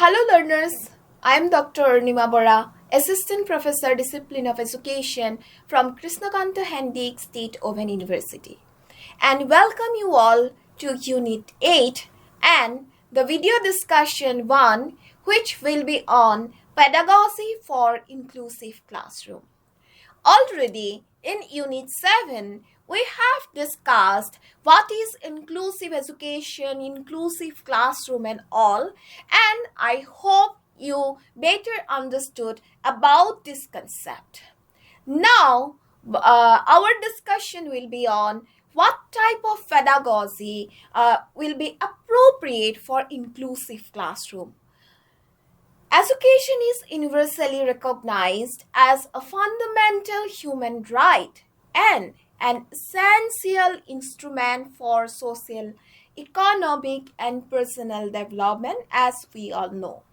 Hello learners, I am Dr. Arnima Bora, Assistant Professor Discipline of Education from Krishnakanta Handik State Open University, and welcome you all to Unit 8 and the video discussion 1, which will be on Pedagogy for Inclusive Classroom. Already in Unit 7, we have discussed what is inclusive education, inclusive classroom and all, and I hope you better understood about this concept. Now, our discussion will be on what type of pedagogy will be appropriate for inclusive classroom. Education is universally recognized as a fundamental human right and an essential instrument for social, economic, and personal development, as we all know.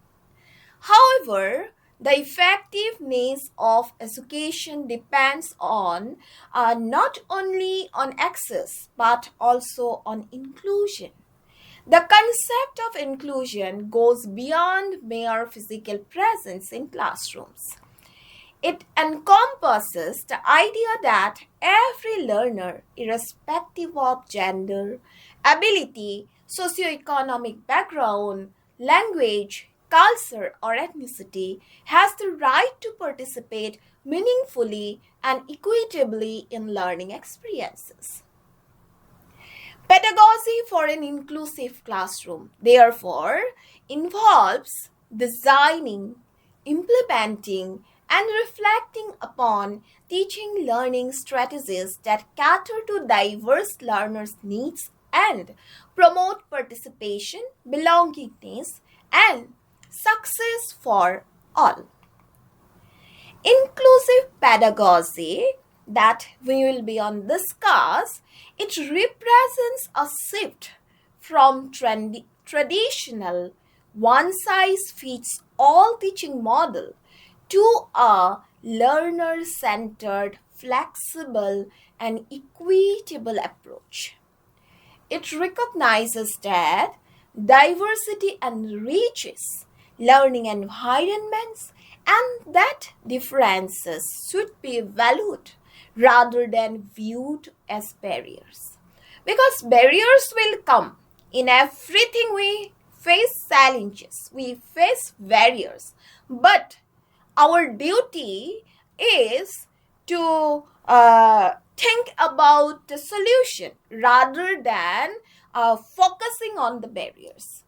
However, the effectiveness of education depends on not only on access but also on inclusion. The concept of inclusion goes beyond mere physical presence in classrooms. It encompasses the idea that every learner, irrespective of gender, ability, socioeconomic background, language, culture, or ethnicity, has the right to participate meaningfully and equitably in learning experiences. Pedagogy for an inclusive classroom, therefore, involves designing, implementing, and reflecting upon teaching learning strategies that cater to diverse learners' needs and promote participation, belongingness, and success for all. Inclusive pedagogy that we will be on discuss, it represents a shift from traditional one-size-fits-all teaching model to a learner-centered, flexible, and equitable approach. It recognizes that diversity enriches learning environments and that differences should be valued rather than viewed as barriers. Because barriers will come in everything. We face challenges, we face barriers, but our duty is to think about the solution rather than focusing on the barriers.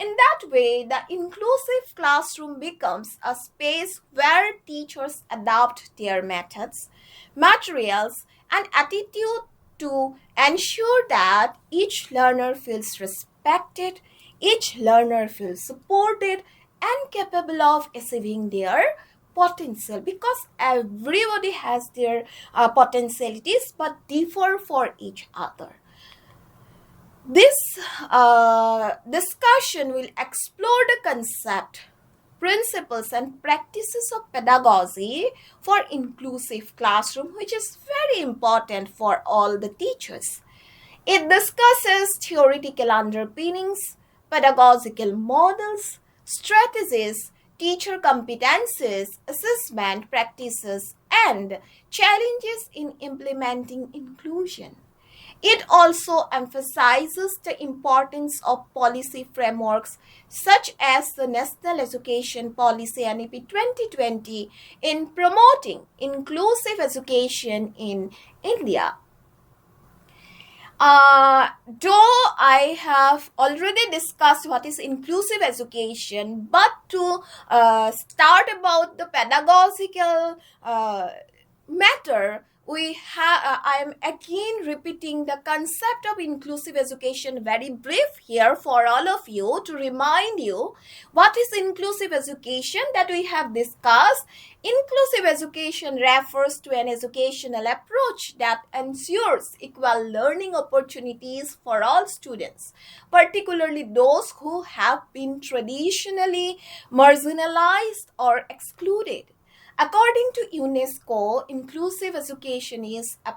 In that way, the inclusive classroom becomes a space where teachers adopt their methods, materials, and attitude to ensure that each learner feels respected, each learner feels supported, and capable of achieving their potential, because everybody has their potentialities but differ for each other. This discussion will explore the concept, principles, and practices of pedagogy for inclusive classroom, which is very important for all the teachers. It discusses theoretical underpinnings, pedagogical models, strategies, teacher competencies, assessment practices, and challenges in implementing inclusion. It also emphasizes the importance of policy frameworks such as the National Education Policy NEP 2020 in promoting inclusive education in India. Though I have already discussed what is inclusive education, but to start about the pedagogical matter, I am again repeating the concept of inclusive education very brief here for all of you to remind you what is inclusive education that we have discussed. Inclusive education refers to an educational approach that ensures equal learning opportunities for all students, particularly those who have been traditionally marginalized or excluded. According to UNESCO, inclusive education is a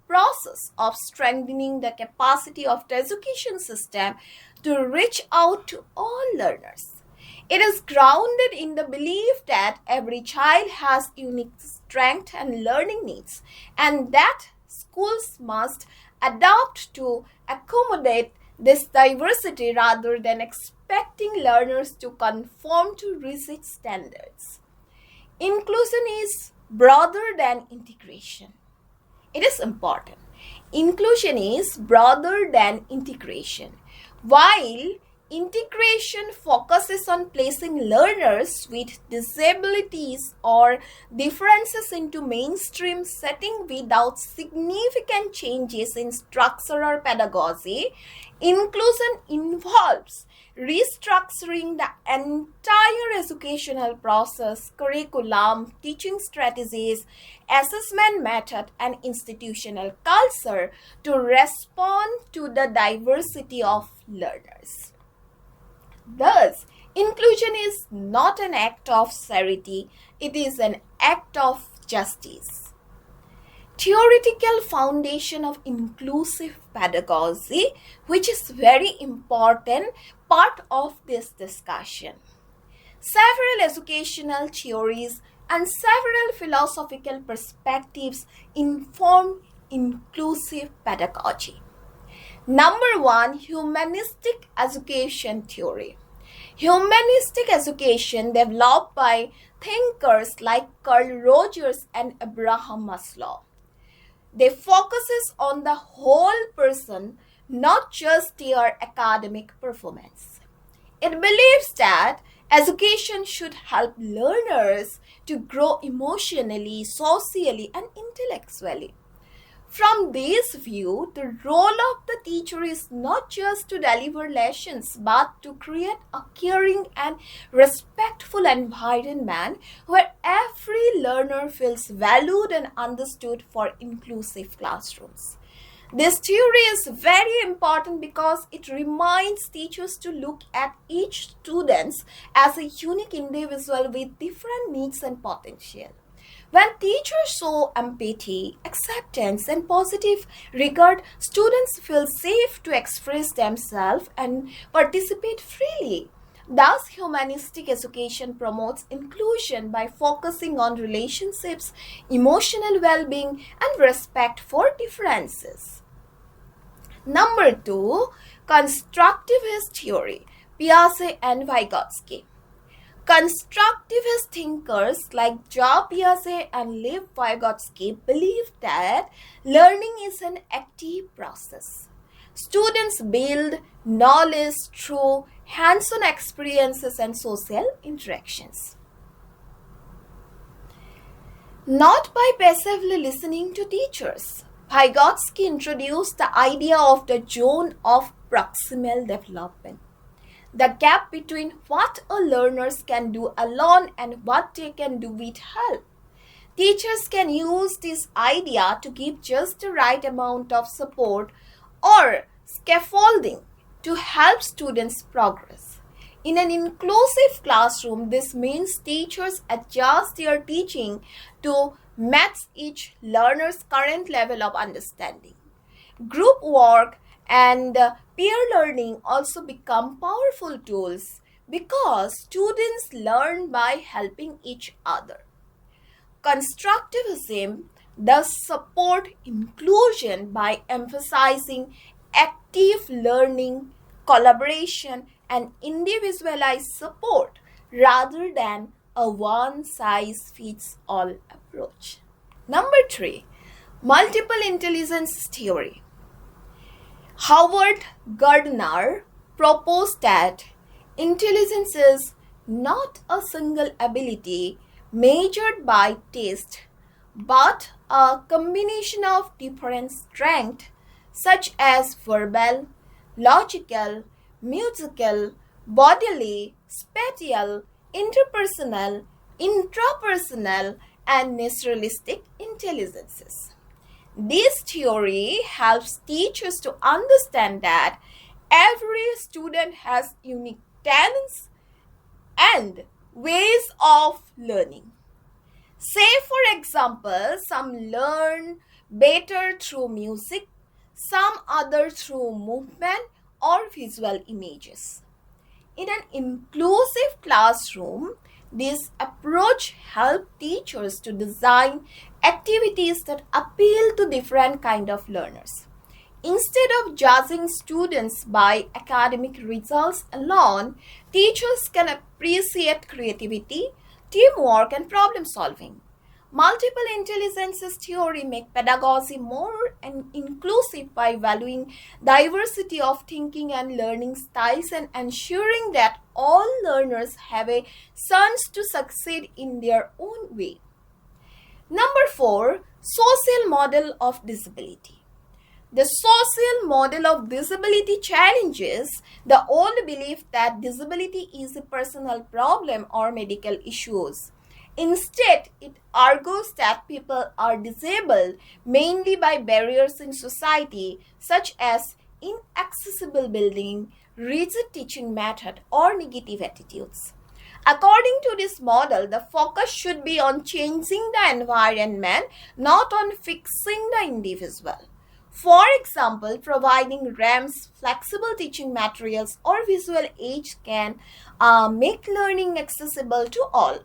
process of strengthening the capacity of the education system to reach out to all learners. It is grounded in the belief that every child has unique strength and learning needs, and that schools must adapt to accommodate this diversity rather than expecting learners to conform to rigid standards. Inclusion is broader than integration. It is important. Inclusion is broader than integration. While integration focuses on placing learners with disabilities or differences into mainstream setting without significant changes in structure or pedagogy, inclusion involves restructuring the entire educational process, curriculum, teaching strategies, assessment method, and institutional culture to respond to the diversity of learners. Thus, inclusion is not an act of charity, it is an act of justice. Theoretical foundation of inclusive pedagogy, which is very important part of this discussion. Several educational theories and several philosophical perspectives inform inclusive pedagogy. Number one, humanistic education theory. Humanistic education developed by thinkers like Carl Rogers and Abraham Maslow. They focuses on the whole person, not just their academic performance. It believes that education should help learners to grow emotionally, socially, and intellectually. From this view, the role of the teacher is not just to deliver lessons, but to create a caring and respectful environment where every learner feels valued and understood for inclusive classrooms. This theory is very important because it reminds teachers to look at each student as a unique individual with different needs and potential. When teachers show empathy, acceptance, and positive regard, students feel safe to express themselves and participate freely. Thus, humanistic education promotes inclusion by focusing on relationships, emotional well-being, and respect for differences. Number two, constructivist theory, Piaget and Vygotsky. Constructivist thinkers like Jean Piaget and Lev Vygotsky believe that learning is an active process. Students build knowledge through hands-on experiences and social interactions, not by passively listening to teachers. Vygotsky introduced the idea of the zone of proximal development, the gap between what a learners can do alone and what they can do with help. Teachers can use this idea to give just the right amount of support or scaffolding to help students progress. In an inclusive classroom, this means teachers adjust their teaching to match each learner's current level of understanding. Group work and peer learning also become powerful tools because students learn by helping each other. Constructivism thus support inclusion by emphasizing active learning, collaboration, and individualized support rather than a one-size-fits-all approach. Number three, multiple intelligence theory. Howard Gardner proposed that intelligence is not a single ability measured by test, but a combination of different strengths such as verbal, logical, musical, bodily, spatial, interpersonal, intrapersonal, and naturalistic intelligences. This theory helps teachers to understand that every student has unique talents and ways of learning. Say, for example, some learn better through music, some other through movement or visual images. In an inclusive classroom, this approach helps teachers to design activities that appeal to different kinds of learners. Instead of judging students by academic results alone, teachers can appreciate creativity, teamwork, and problem solving. Multiple intelligences theory make pedagogy more inclusive by valuing diversity of thinking and learning styles and ensuring that all learners have a chance to succeed in their own way. Number 4, social model of disability. The social model of disability challenges the old belief that disability is a personal problem or medical issues. Instead, it argues that people are disabled mainly by barriers in society such as inaccessible building, rigid teaching method, or negative attitudes. According to this model, the focus should be on changing the environment, not on fixing the individual. For example, providing ramps, flexible teaching materials, or visual aids can make learning accessible to all.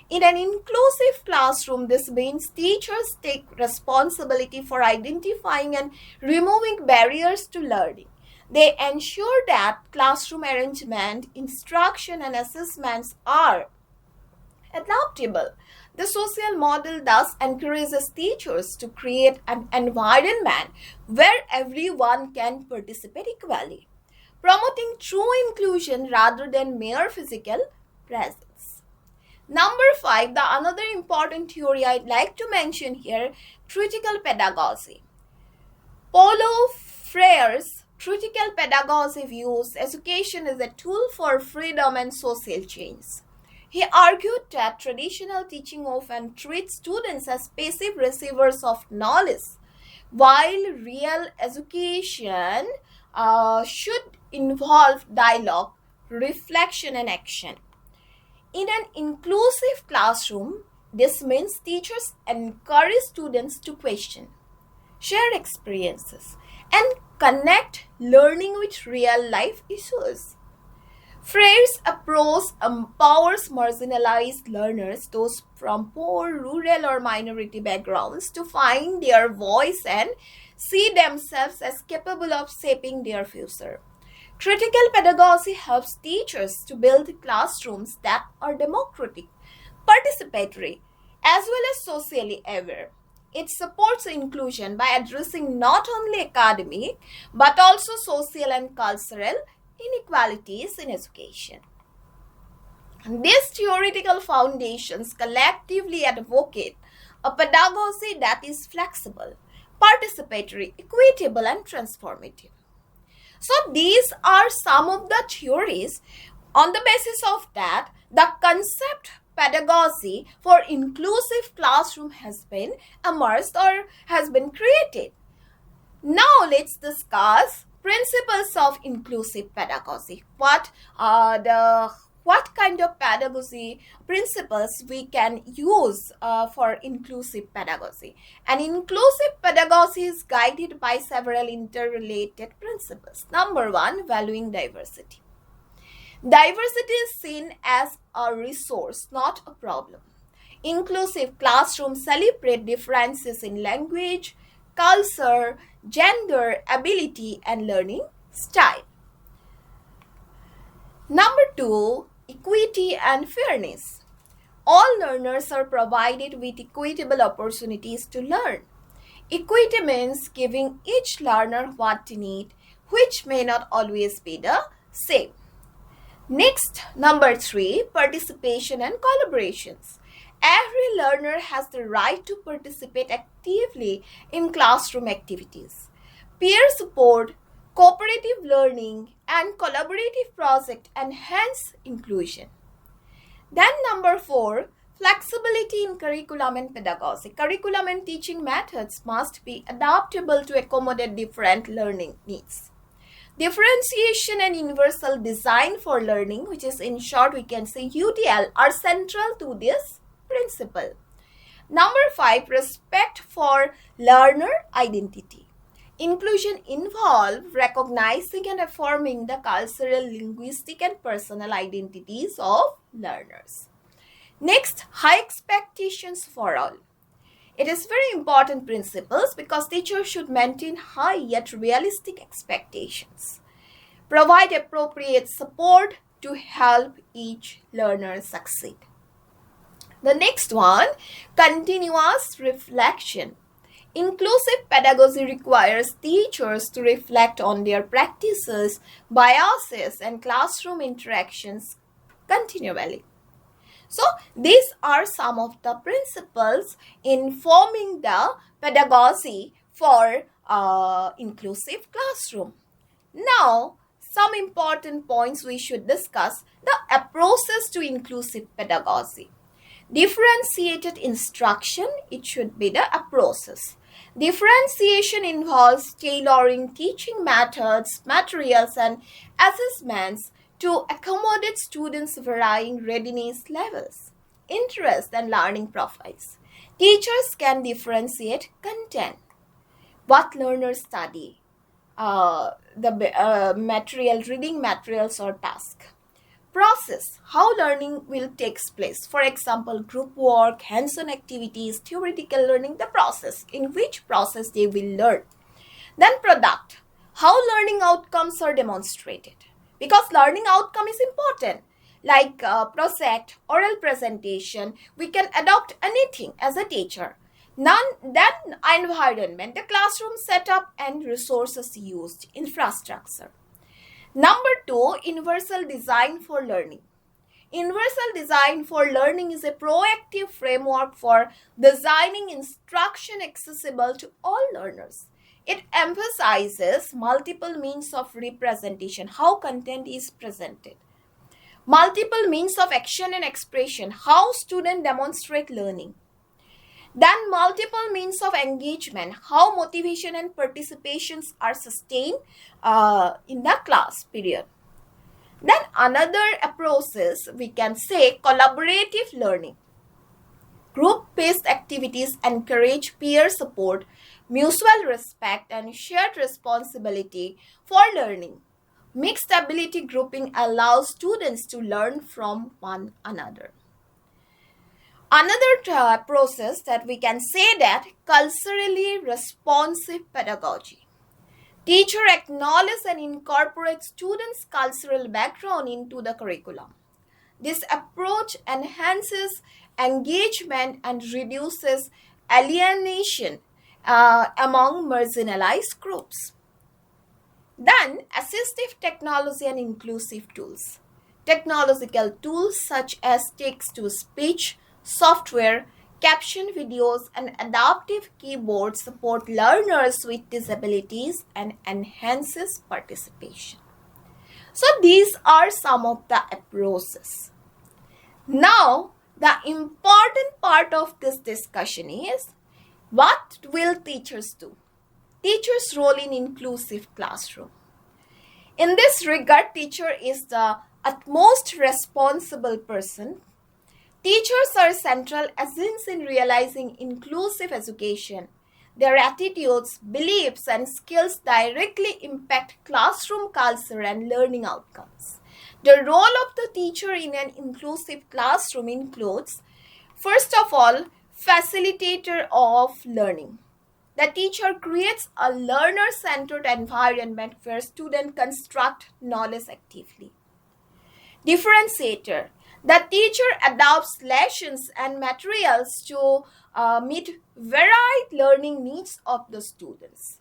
In an inclusive classroom, this means teachers take responsibility for identifying and removing barriers to learning. They ensure that classroom arrangement, instruction, and assessments are adaptable. The social model thus encourages teachers to create an environment where everyone can participate equally, promoting true inclusion rather than mere physical presence. Number 5, the another important theory I'd like to mention here, critical pedagogy. Paulo Freire's critical pedagogy views education as a tool for freedom and social change. He argued that traditional teaching often treats students as passive receivers of knowledge, while real education should involve dialogue, reflection, and action. In an inclusive classroom, this means teachers encourage students to question, share experiences, and connect learning with real-life issues. Freire's approach empowers marginalized learners, those from poor, rural, or minority backgrounds, to find their voice and see themselves as capable of shaping their future. Critical pedagogy helps teachers to build classrooms that are democratic, participatory, as well as socially aware. It supports inclusion by addressing not only academic but also social and cultural inequalities in education. These theoretical foundations collectively advocate a pedagogy that is flexible, participatory, equitable, and transformative. So these are some of the theories. On the basis of that, the concept pedagogy for inclusive classroom has been emerged or has been created. Now let's discuss principles of inclusive pedagogy. What kind of pedagogy principles we can use for inclusive pedagogy? And inclusive pedagogy is guided by several interrelated principles. Number 1, valuing diversity. Diversity is seen as a resource, not a problem. Inclusive classrooms celebrate differences in language, culture, gender, ability, and learning style. Number 2, equity and fairness. All learners are provided with equitable opportunities to learn. Equity means giving each learner what they need, which may not always be the same. Next, number 3, participation and collaborations. Every learner has the right to participate actively in classroom activities. Peer support, cooperative learning, and collaborative projects enhance inclusion. Then number 4, flexibility in curriculum and pedagogy. Curriculum and teaching methods must be adaptable to accommodate different learning needs. Differentiation and universal design for learning, which is in short we can say UDL, are central to this principle. Number 5, respect for learner identity. Inclusion involves recognizing and affirming the cultural, linguistic, and personal identities of learners. Next, high expectations for all. It is very important principles because teachers should maintain high yet realistic expectations. Provide appropriate support to help each learner succeed. The next one, continuous reflection. Inclusive pedagogy requires teachers to reflect on their practices, biases, and classroom interactions continually. So, these are some of the principles in forming the pedagogy for inclusive classroom. Now, some important points we should discuss: the approaches to inclusive pedagogy. Differentiated instruction, it should be the approaches. Differentiation involves tailoring teaching methods, materials, and assessments to accommodate students' varying readiness levels, interest, and learning profiles. Teachers can differentiate content, what learners study, the material, reading materials or task. Process, how learning will take place. For example, group work, hands-on activities, theoretical learning, the process, in which process they will learn. Then product, how learning outcomes are demonstrated. Because learning outcome is important. Like project, oral presentation, we can adopt anything as a teacher. Then environment, the classroom setup and resources used, infrastructure. Number 2, universal design for learning. Universal design for learning is a proactive framework for designing instruction accessible to all learners. It emphasizes multiple means of representation, how content is presented. Multiple means of action and expression, how students demonstrate learning. Then multiple means of engagement, how motivation and participations are sustained in the class period. Then another approach is, we can say, collaborative learning. Group-based activities encourage peer support, mutual respect, and shared responsibility for learning. Mixed ability grouping allows students to learn from one another. Another process that we can say that culturally responsive pedagogy. Teacher acknowledge and incorporate students' cultural background into the curriculum. This approach enhances engagement and reduces alienation among marginalized groups. Then, assistive technology and inclusive tools. Technological tools such as text-to-speech software, caption videos, and adaptive keyboards support learners with disabilities and enhances participation. So these are some of the approaches. Now, the important part of this discussion is, what will teachers do? Teachers' role in inclusive classroom. In this regard, teacher is the utmost responsible person. Teachers are central agents in realizing inclusive education. Their attitudes, beliefs, and skills directly impact classroom culture and learning outcomes. The role of the teacher in an inclusive classroom includes, first of all, facilitator of learning. The teacher creates a learner-centered environment where students construct knowledge actively. Differentiator. The teacher adapts lessons and materials to meet varied learning needs of the students.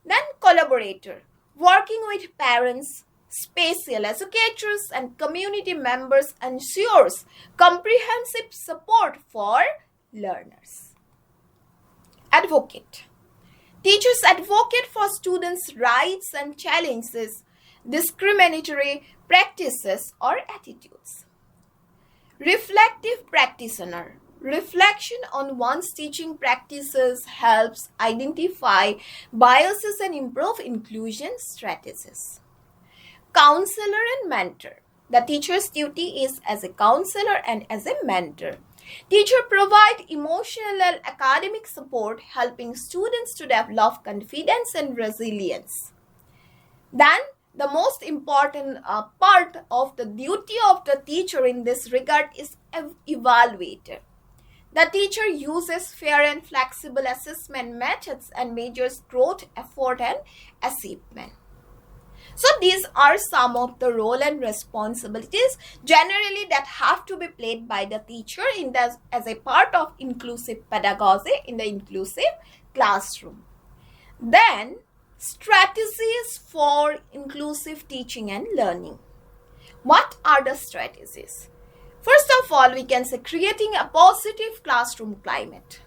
Then collaborator, working with parents, special educators, and community members ensures comprehensive support for learners. Advocate. Teachers advocate for students' rights and challenges discriminatory practices or attitudes. Reflective practitioner. Reflection on one's teaching practices helps identify biases and improve inclusion strategies. Counselor and mentor. The teacher's duty is as a counselor and as a mentor. Teachers provide emotional and academic support, helping students to develop confidence and resilience. Then, the most important part of the duty of the teacher in this regard is evaluator. The teacher uses fair and flexible assessment methods and measures growth, effort, and achievement. So these are some of the role and responsibilities generally that have to be played by the teacher as a part of inclusive pedagogy in the inclusive classroom. Then, strategies for inclusive teaching and learning. What are the strategies? First of all, we can say creating a positive classroom climate.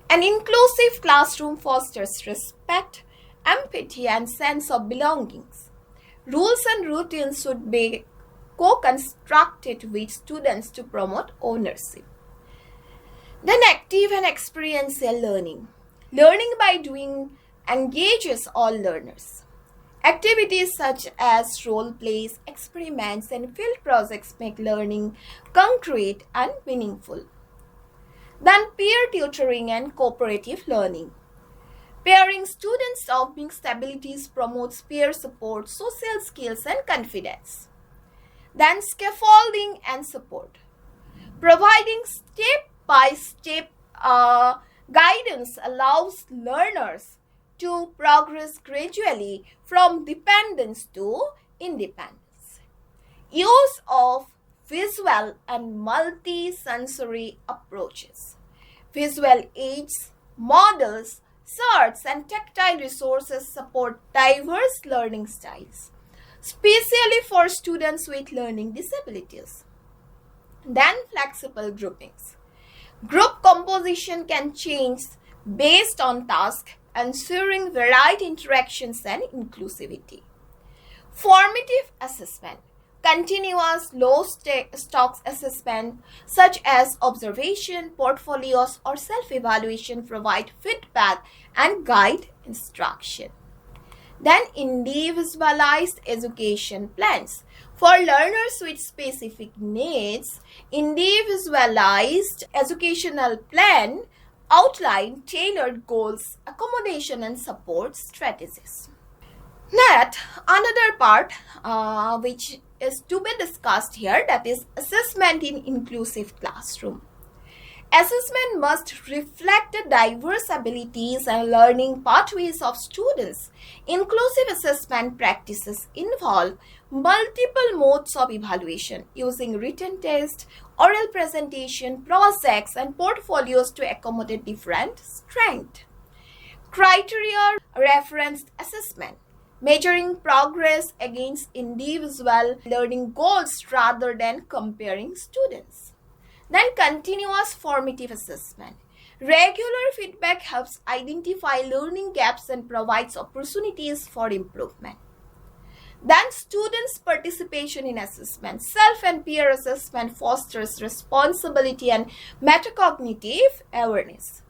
An inclusive classroom fosters respect, empathy, and sense of belongings. Rules and routines should be co-constructed with students to promote ownership. Then active and experiential learning. Learning by doing engages all learners. Activities such as role plays, experiments, and field projects make learning concrete and meaningful. Then peer tutoring and cooperative learning. Pairing students of mixed abilities promotes peer support, social skills, and confidence. Then scaffolding and support. Providing step-by-step guidance allows learners to progress gradually from dependence to independence. Use of visual and multi-sensory approaches. Visual aids, models, charts, and tactile resources support diverse learning styles, especially for students with learning disabilities. Then flexible groupings. Group composition can change based on task, ensuring varied interactions and inclusivity. Formative assessment. Continuous low-stakes assessment such as observation, portfolios, or self-evaluation provide feedback and guide instruction. Then individualized education plans. For learners with specific needs, individualized educational plan outline tailored goals, accommodation, and support strategies. Next, another part which is to be discussed here, that is assessment in inclusive classroom. Assessment must reflect the diverse abilities and learning pathways of students. Inclusive assessment practices involve multiple modes of evaluation using written tests, oral presentation, projects, and portfolios to accommodate different strengths. Criteria referenced assessment. Measuring progress against individual learning goals rather than comparing students. Then continuous formative assessment. Regular feedback helps identify learning gaps and provides opportunities for improvement. Then students' participation in assessment. Self and peer assessment fosters responsibility and metacognitive awareness.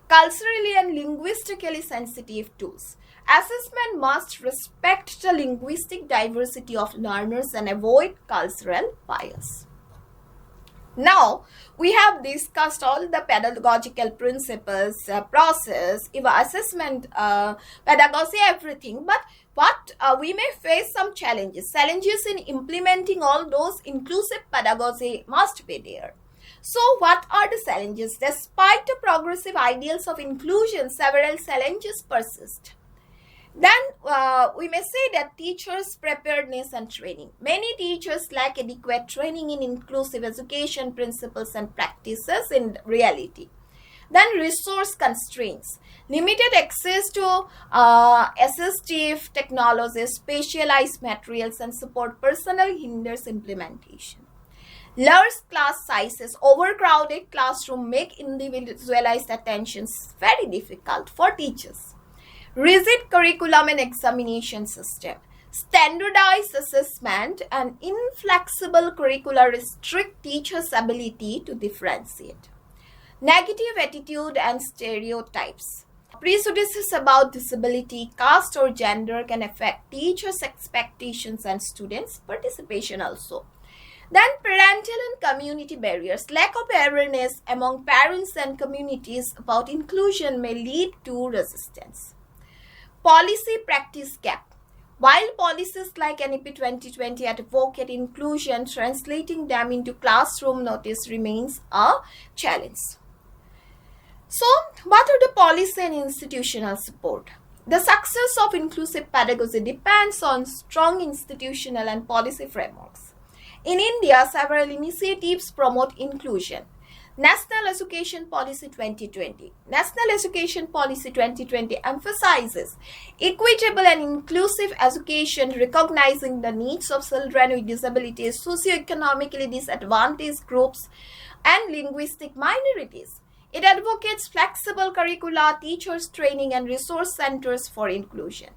Culturally and linguistically sensitive tools. Assessment must respect the linguistic diversity of learners and avoid cultural bias. Now, we have discussed all the pedagogical principles, process, assessment, pedagogy, everything. But we may face some challenges. Challenges in implementing all those inclusive pedagogy must be there. So, what are the challenges? Despite the progressive ideals of inclusion, several challenges persist. Then we may say that teachers' preparedness and training. Many teachers lack adequate training in inclusive education principles and practices in reality. Then resource constraints. Limited access to assistive technologies, specialized materials, and support personnel hinders implementation. Large class sizes, overcrowded classroom make individualized attentions very difficult for teachers. Rigid curriculum and examination system. Standardized assessment and inflexible curricula restrict teachers' ability to differentiate. Negative attitude and stereotypes. Prejudices about disability, caste, or gender can affect teachers' expectations and students' participation also. Then parental and community barriers. Lack of awareness among parents and communities about inclusion may lead to resistance. Policy practice gap. While policies like NEP 2020 advocate inclusion, translating them into classroom notice remains a challenge. So, what are the policy and institutional support? The success of inclusive pedagogy depends on strong institutional and policy frameworks. In India, several initiatives promote inclusion. National Education Policy 2020. National Education Policy 2020 emphasizes equitable and inclusive education, recognizing the needs of children with disabilities, socioeconomically disadvantaged groups, and linguistic minorities. It advocates flexible curricula, teachers training, and resource centers for inclusion.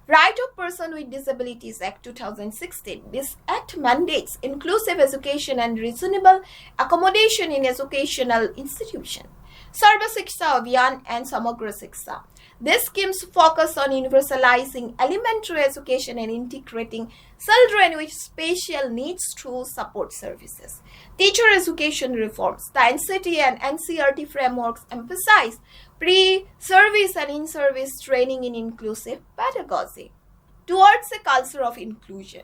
Right of Person with Disabilities Act 2016. This act mandates inclusive education and reasonable accommodation in educational institutions. Sarva Shiksha Abhiyan and Samagra Shiksha. These schemes focus on universalizing elementary education and integrating children with special needs through support services. Teacher education reforms. The NCT and NCERT frameworks emphasize pre-service and in-service training in inclusive pedagogy. Towards a culture of inclusion.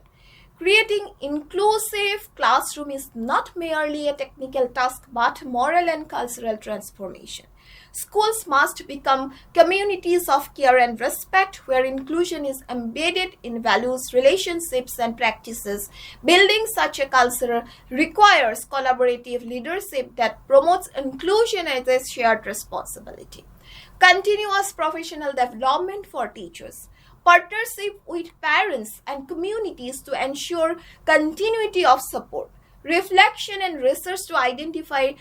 Creating inclusive classroom is not merely a technical task but moral and cultural transformation. Schools must become communities of care and respect where inclusion is embedded in values, relationships, and practices. Building such a culture requires collaborative leadership that promotes inclusion as a shared responsibility. Continuous professional development for teachers. Partnership with parents and communities to ensure continuity of support, reflection and research to identify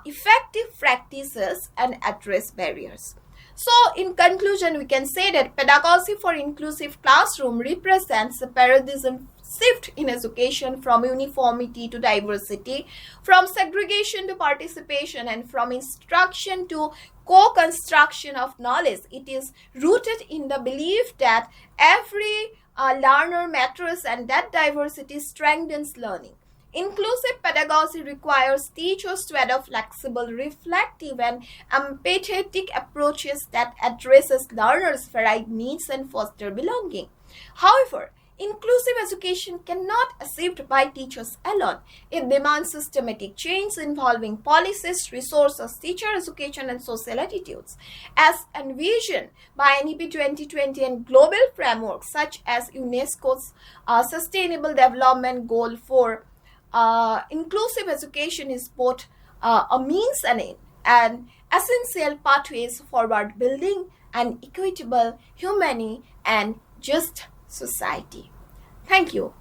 effective practices and address barriers. So, in conclusion, we can say that pedagogy for inclusive classroom represents a paradigm shift in education from uniformity to diversity, from segregation to participation, and from instruction to co-construction of knowledge. It is rooted in the belief that every learner matters and that diversity strengthens learning. Inclusive pedagogy requires teachers to adopt flexible, reflective, and empathetic approaches that addresses learners' varied needs and foster belonging. However, inclusive education cannot be achieved by teachers alone. It demands systematic change involving policies, resources, teacher education, and social attitudes. As envisioned by NEP 2020 and global frameworks such as UNESCO's Sustainable Development Goal for inclusive education is both a means and an essential pathways forward building an equitable, humane, and just society. Thank you.